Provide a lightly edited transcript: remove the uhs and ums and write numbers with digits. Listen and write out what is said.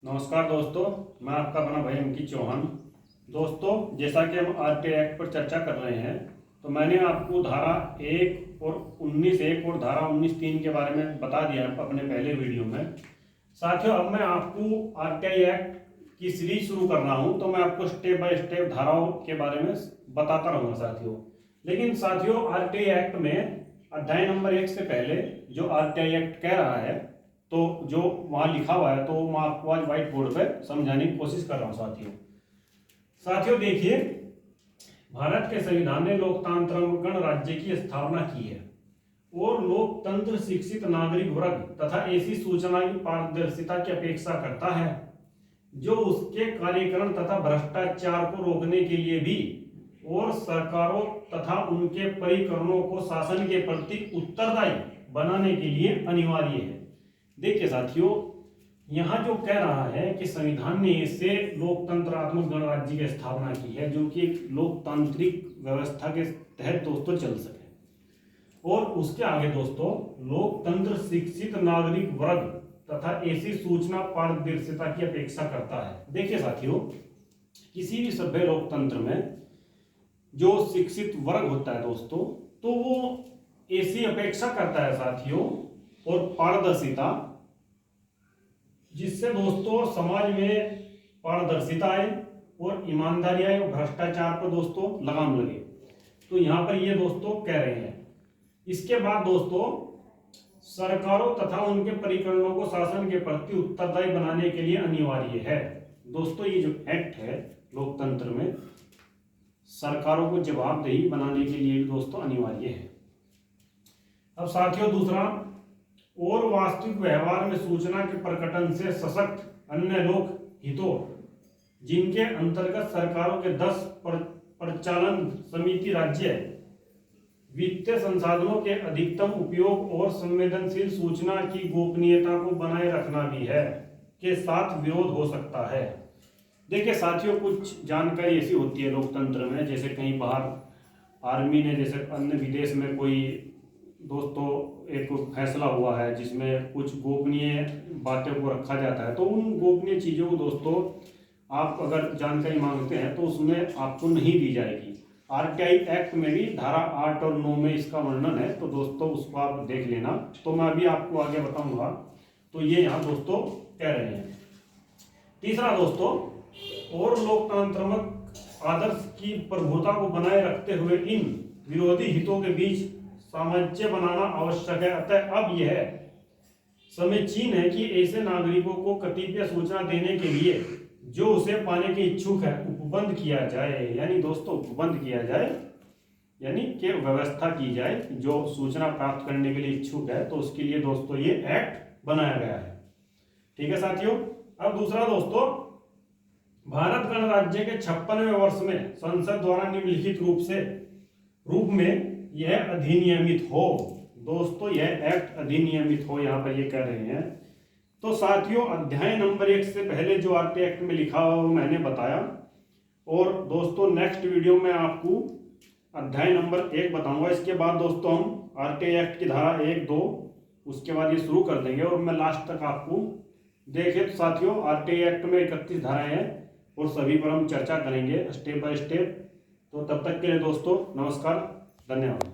नमस्कार दोस्तों, मैं आपका अपना भाई अंकित चौहान। दोस्तों, जैसा कि हम आरटीआई एक्ट पर चर्चा कर रहे हैं, तो मैंने आपको धारा 1 और 19(1) और धारा 19(3) के बारे में बता दिया अपने पहले वीडियो में। साथियों, अब मैं आपको आरटीआई एक्ट की सीरीज शुरू कर रहा हूं, तो मैं आपको स्टेप बाय स्टेप धाराओं के बारे में बताता रहूँगा साथियों। लेकिन साथियों, आरटीआई एक्ट में अध्याय नंबर 1 से पहले जो आरटीआई एक्ट कह रहा है, तो जो वहां लिखा हुआ है, तो मैं आपको आज व्हाइट बोर्ड पे समझाने की कोशिश कर रहा हूं साथियों देखिए, भारत के संविधान ने लोकतांत्रिक गणराज्य की स्थापना की है और लोकतंत्र शिक्षित नागरिक वर्ग तथा ऐसी सूचना की पारदर्शिता की अपेक्षा करता है जो उसके कार्यकरण तथा भ्रष्टाचार को रोकने के लिए भी और सरकारों तथा उनके परिकरणों को शासन के प्रति उत्तरदायी बनाने के लिए अनिवार्य है। देखिए साथियों, यहाँ जो कह रहा है कि संविधान ने इसे लोकतंत्रात्मक गणराज्य की स्थापना की है, जो कि एक लोकतांत्रिक व्यवस्था के तहत दोस्तों चल सके। और उसके आगे दोस्तों, लोकतंत्र शिक्षित नागरिक वर्ग तथा ऐसी सूचना पारदर्शिता की अपेक्षा करता है। देखिए साथियों, किसी भी सभ्य लोकतंत्र में जो शिक्षित वर्ग होता है दोस्तों, तो वो ऐसी अपेक्षा करता है साथियों और पारदर्शिता, जिससे दोस्तों समाज में पारदर्शिता आए और ईमानदारी आए और भ्रष्टाचार पर दोस्तों लगाम लगे। तो यहाँ पर ये दोस्तों कह रहे हैं। इसके बाद दोस्तों, सरकारों तथा उनके परिकरणों को शासन के प्रति उत्तरदायी बनाने के लिए अनिवार्य है। दोस्तों, ये जो एक्ट है लोकतंत्र में सरकारों को जवाबदेही बनाने के लिए भी दोस्तों अनिवार्य है। अब साथियों, दूसरा, और वास्तविक व्यवहार में सूचना के प्रकटन से सशक्त अन्य लोक हितों, जिनके अंतर्गत सरकारों के 10 परिचालन समिति राज्य वित्तीय संसाधनों के अधिकतम उपयोग और संवेदनशील सूचना की गोपनीयता को बनाए रखना भी है के साथ विरोध हो सकता है। देखिए साथियों, कुछ जानकारी ऐसी होती है लोकतंत्र में, जैसे कहीं बाहर आर्मी ने, जैसे अन्य विदेश में कोई दोस्तों एक फैसला हुआ है जिसमें कुछ गोपनीय बातों को रखा जाता है, तो उन गोपनीय चीज़ों को दोस्तों आप अगर जानकारी मांगते हैं तो उसमें आपको नहीं दी जाएगी। आरटीआई एक्ट में भी धारा 8 और 9 में इसका वर्णन है, तो दोस्तों उसको आप देख लेना। तो मैं अभी आपको आगे बताऊंगा। तो ये यहाँ दोस्तों कह रहे हैं। तीसरा दोस्तों, और लोकतांत्रिक आदर्श की प्रभुता को बनाए रखते हुए इन विरोधी हितों के बीच सामंजस्य बनाना आवश्यक है। अतः अब यह समीचीन है कि ऐसे नागरिकों को कतिपय सूचना देने के लिए जो उसे पाने के इच्छुक है उपबंध किया जाए। यानी दोस्तों उपबंध किया जाए, यानी कि व्यवस्था की जाए। जो सूचना प्राप्त करने के लिए इच्छुक है, तो उसके लिए दोस्तों ये एक्ट बनाया गया है। ठीक है साथियों। अब दूसरा दोस्तों, भारत गणराज्य के 56वें वर्ष में संसद द्वारा निम्नलिखित रूप में यह अधिनियमित हो। दोस्तों, यह एक्ट अधिनियमित हो, यहाँ पर ये कह रहे हैं। तो साथियों, अध्याय नंबर 1 से पहले जो आरटीआई एक्ट में लिखा हुआ वो मैंने बताया। और दोस्तों, नेक्स्ट वीडियो में आपको अध्याय नंबर 1 बताऊंगा। इसके बाद दोस्तों हम आरटीआई एक्ट की धारा 1, 2 उसके बाद ये शुरू कर देंगे और मैं लास्ट तक आपको देखें। तो साथियों, आरटीआई एक्ट में 31 धाराएं हैं और सभी पर हम चर्चा करेंगे स्टेप बाय स्टेप। तो तब तक के लिए दोस्तों नमस्कार, धन्यवाद।